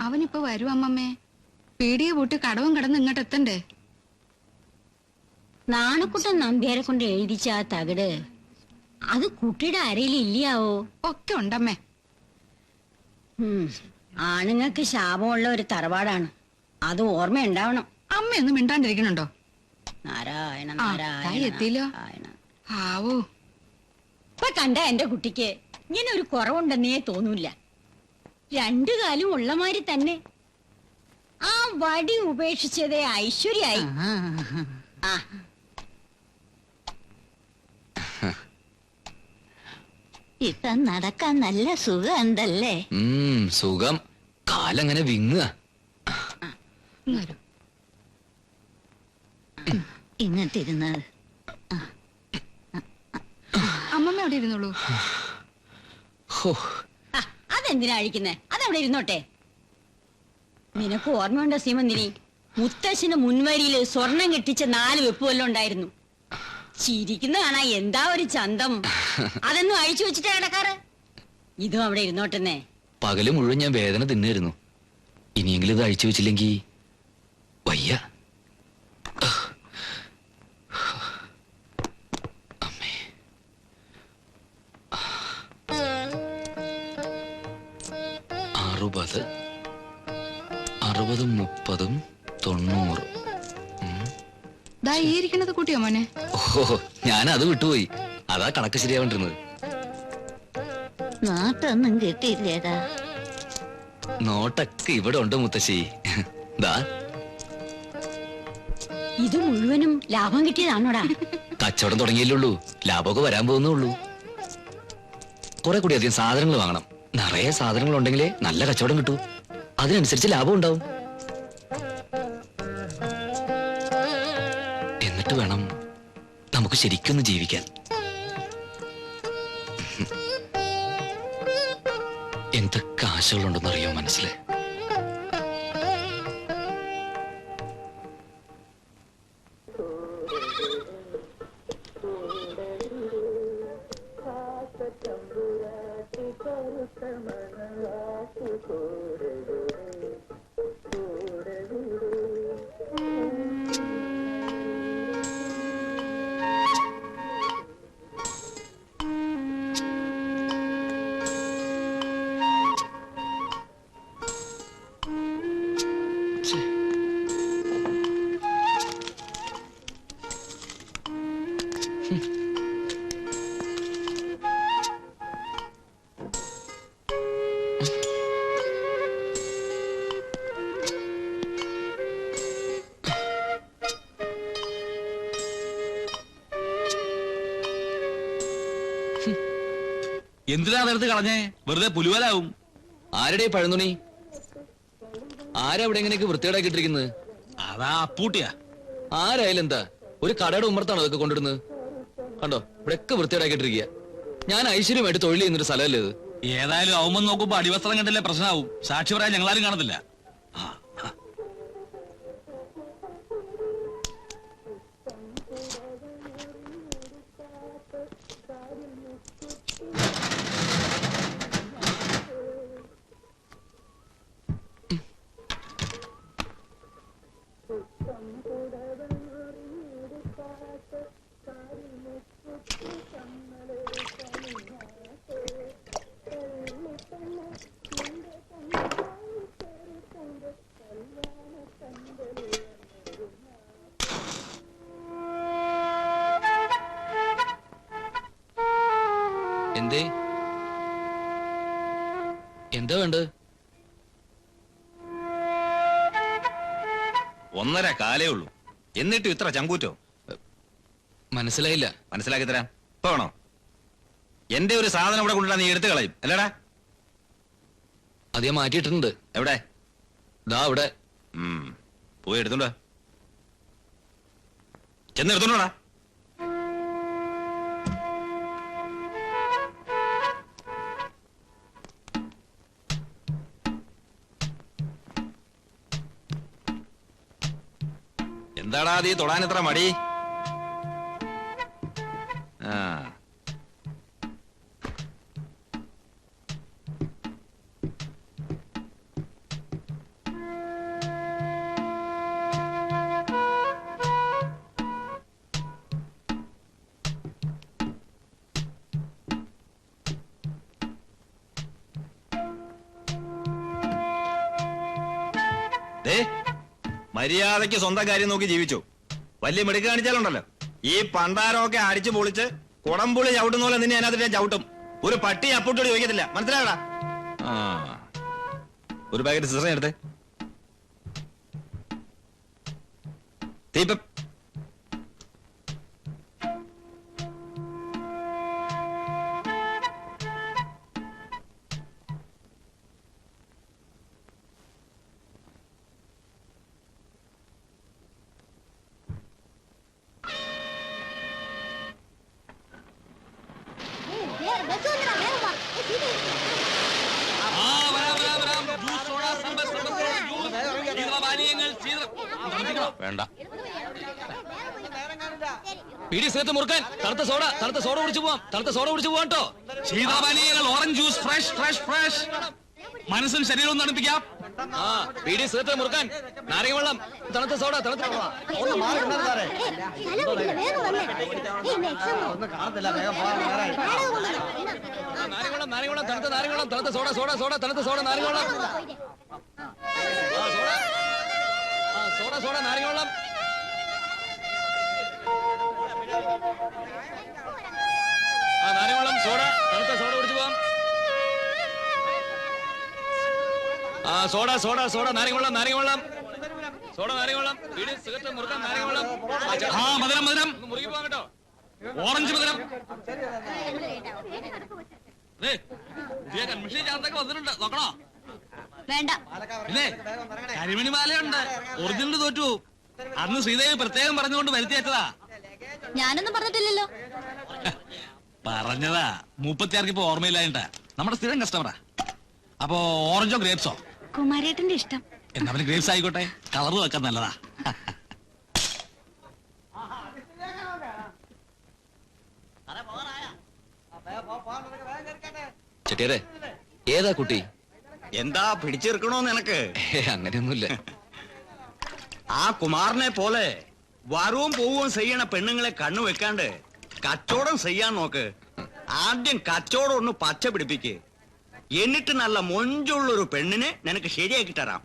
അവനിപ്പോ വരും അമ്മമ്മേ. പീടിയെ പൂട്ടി കടവും കടന്ന് ഇങ്ങോട്ട് എത്തണ്ടേ? നാണക്കുട്ടൻ നമ്പ്യാരെ കൊണ്ട് എഴുതിച്ച ആ തകിട് അത് കുട്ടിയുടെ അരയിൽ ഇല്ലയാവോ? ഒക്കെ ഉണ്ടമ്മേ. ആണുങ്ങൾക്ക് ശാപമുള്ള ഒരു തറവാടാണ്, അത് ഓർമ്മയുണ്ടാവണം. അമ്മയൊന്നും മിണ്ടാണ്ടിരിക്കണുണ്ടോ? നാരായണ എത്തിയില്ലോ. ആവോ, ഇപ്പൊ കണ്ട എന്റെ കുട്ടിക്ക് ഇങ്ങനെ ഒരു കുറവുണ്ടെന്നേ തോന്നൂല. രണ്ടു കാലും ഉള്ളമാതിരി തന്നെ. ആ വടി ഉപേക്ഷിച്ചതേ ഐശ്വര്യായി. ആ ഇപ്പൊ നടക്കാൻ നല്ല സുഖം ഉണ്ടല്ലേ? സുഖം. കാലങ്ങനെ വിങ്ങുക. ഇങ്ങോട്ടിരുന്നത്. അമ്മമ്മ അവിടെ ഇരുന്നോളൂ. അതെന്തിനാ അഴിക്കുന്നേ? അതവിടെ ഇരുന്നോട്ടെ. നിനക്ക് ഓർമ്മയുണ്ടോ സീമന്തിനി? മുത്തശ്ശന് മുൻവരിയില് സ്വർണം കെട്ടിച്ച 4 വെപ്പ് വല്ലതും ഉണ്ടായിരുന്നു. ചിരിക്കുന്ന കാണാ എന്താ ഒരു ചന്തം. അതൊന്നും അഴിച്ചു വെച്ചിട്ടാ കിടക്കാറ്. ഇതും അവിടെ ഇരുന്നോട്ടെന്നേ. പകല് മുഴുവൻ ഞാൻ വേദന തിന്നായിരുന്നു. ഇനിയെങ്കിലും ഇത് അഴിച്ചു വെച്ചില്ലെങ്കി വയ്യ. അമ്മേ, 60, 60, 30, 90. ഇരിക്കണത് കൂട്ടിയോ മോനെ? ഓ, ഞാനത് വിട്ടുപോയി. അതാ കണക്ക് ശരിയാവണ്ടിരുന്നത്. നോട്ടൊന്നും കിട്ടിയില്ലേടാ? നോട്ടൊക്കെ ഇവിടെ ഉണ്ട് മുത്തശ്ശി. ദാ ഇത് മുഴുവനും ലാഭം കിട്ടിയതാണോടാ? കച്ചവടം തുടങ്ങിയല്ലുള്ളൂ, ലാഭമൊക്കെ വരാൻ പോകുന്നുള്ളൂ. കുറെ കൂടി അധികം സാധനങ്ങൾ വാങ്ങണം. നിറയെ സാധനങ്ങൾ ഉണ്ടെങ്കിലേ നല്ല കച്ചവടം കിട്ടൂ. അതിനനുസരിച്ച് ലാഭം ഉണ്ടാവും. എന്നിട്ട് വേണം നമുക്ക് ശരിക്കൊന്ന് ജീവിക്കാൻ. എന്തൊക്കെ ആശകളുണ്ടെന്നറിയോ മനസ്സിലെ? എന്തിനാ അതെടുത്ത് കളഞ്ഞേ? വെറുതെ പുലുവലാവും. ആരുടെ പഴന്തുണി? ആരാ ഇവിടെ എങ്ങനെയൊക്കെ വൃത്തികേടാക്കിട്ടിരിക്കുന്നത്? അതാ അപ്പൂട്ടിയാ. ആരായാലും എന്താ, ഒരു കടയുടെ ഉമ്മറത്താണോ അതൊക്കെ കൊണ്ടിടുന്നത്? കണ്ടോ, ഇവിടെയൊക്കെ വൃത്തികേടാക്കിട്ടിരിക്കുക. ഞാൻ ഐശ്വര്യമായിട്ട് തൊഴിൽ ചെയ്യുന്നൊരു സ്ഥലമല്ലേ ഇത്? ഏതായാലും അവൻ നോക്കുമ്പോ അടിവസ്ത്രം കണ്ടില്ലേ പ്രശ്നമാവും. സാക്ഷി പറയാൻ ഞങ്ങളാരും കാണത്തില്ല. എന്തേ, എന്താ വേണ്ടത്? 1.5 കാലേ ഉള്ളൂ, എന്നിട്ടും ഇത്ര ചങ്കൂറ്റോ? മനസ്സിലായില്ല. മനസ്സിലാക്കി തരാം. ഇപ്പൊ വേണോ? എന്റെ ഒരു സാധനം ഇവിടെ കൊണ്ടുവരാൻ നീ എടുത്തു കളയും അല്ലേടാ? അത് ഞാൻ മാറ്റിയിട്ടുണ്ട്. എവിടെ? ദാ അവിടെ. പോയി എടുത്തോണ്ടാ, ചെന്ന് എടുത്തോണ്ടാ. എന്താടാ നീ തൊടാൻ എത്ര മടി? ആ മര്യാദയ്ക്ക് സ്വന്തം കാര്യം നോക്കി ജീവിച്ചു. വലിയ മിടുക്ക് കാണിച്ചാലുണ്ടല്ലോ ഈ പണ്ടാരമൊക്കെ അടിച്ചു പൊളിച്ച് കുടംപുളി ചവിട്ടുന്ന പോലെ നിന്നെ അതിനകത്ത് ഞാൻ ചവിട്ടും. ഒരു പട്ടി അപ്പൂട്ടോട് ചോദിക്കത്തില്ല, മനസ്സിലായടാ? ആ ഒരു പാക്കറ്റ് സിസ്റ്റർ എടുത്തേ. തീപ്പ വേണ്ട. പീടി സേത്ത് മുറുക്കാൻ തണുത്ത സോഡ കുടിച്ചു പോവാം. തണുത്ത സോഡ കുടിച്ചു പോവാം കേട്ടോ. ശീതപാനീയങ്ങൾ orange juice fresh fresh fresh. മനസ്സും ശരീരവും തണുപ്പിക്കാം. ആ പീടി സേത്ത് മുറുക്കാൻ നാരങ്ങ വെള്ളം, തണുത്ത സോഡ, തണുത്ത നാരങ്ങ തണുത്ത നാരങ്ങ തണുത്ത സോഡ തണുത്ത സോഡ നാരങ്ങ സോഡ നാരങ്ങ വെള്ളം. നാരങ്ങ വെള്ളം, സോഡ, തണുത്ത സോഡ കുടിച്ചു പോവാം. സോഡ നാരങ്ങ വെള്ളം, സോഡ നാരങ്ങ വെള്ളം, വീട് സിഗരറ്റ് മുറുക്കാൻ നാരങ്ങ വെള്ളം. മധുരം മുറുകി പോവാം കേട്ടോ. ഓറഞ്ച് മധുരം. പുതിയ കൺമിഷൻ ചാർത്തൊക്കെ വന്നിട്ടുണ്ട്, നോക്കണോ? വേണ്ട. ഇല്ലേ, കരിമണി മാലയുണ്ട്, ഒറിജിനൽ തോറ്റു. അന്ന് ശ്രീദേവി പ്രത്യേകം പറഞ്ഞുകൊണ്ട് വരുത്തി വെച്ചതാ. ഞാനൊന്നും പറഞ്ഞിട്ടില്ലല്ലോ. പറഞ്ഞതാ, 36 ഇപ്പൊ ഓർമ്മയില്ലായിട്ടാ. നമ്മുടെ സ്ഥിരം കസ്റ്റമറാ. അപ്പോ ഓറഞ്ചോ ഗ്രേപ്സോ? കുമാരേട്ടന്റെ ഇഷ്ടം. എന്നാ പിന്നെ ഗ്രേപ്സ് ആയിക്കോട്ടെ, കളറ് വെക്കാൻ നല്ലതാ. ചെട്ടിയാരെ, ഏതാ കുട്ടി? എന്താ പിടിച്ചെടുക്കണോന്ന് എനക്ക്? അങ്ങനെയൊന്നുമില്ല. ആ കുമാറിനെ പോലെ വരവും പോവും ചെയ്യണ പെണ്ണുങ്ങളെ കണ്ണു വെക്കാണ്ട് കച്ചവടം ചെയ്യാൻ നോക്ക്. ആദ്യം കച്ചവടം ഒന്ന് പച്ച പിടിപ്പിക്ക്. എന്നിട്ട് നല്ല മൊഞ്ചുള്ളൊരു പെണ്ണിനെ നിനക്ക് ശരിയാക്കി തരാം.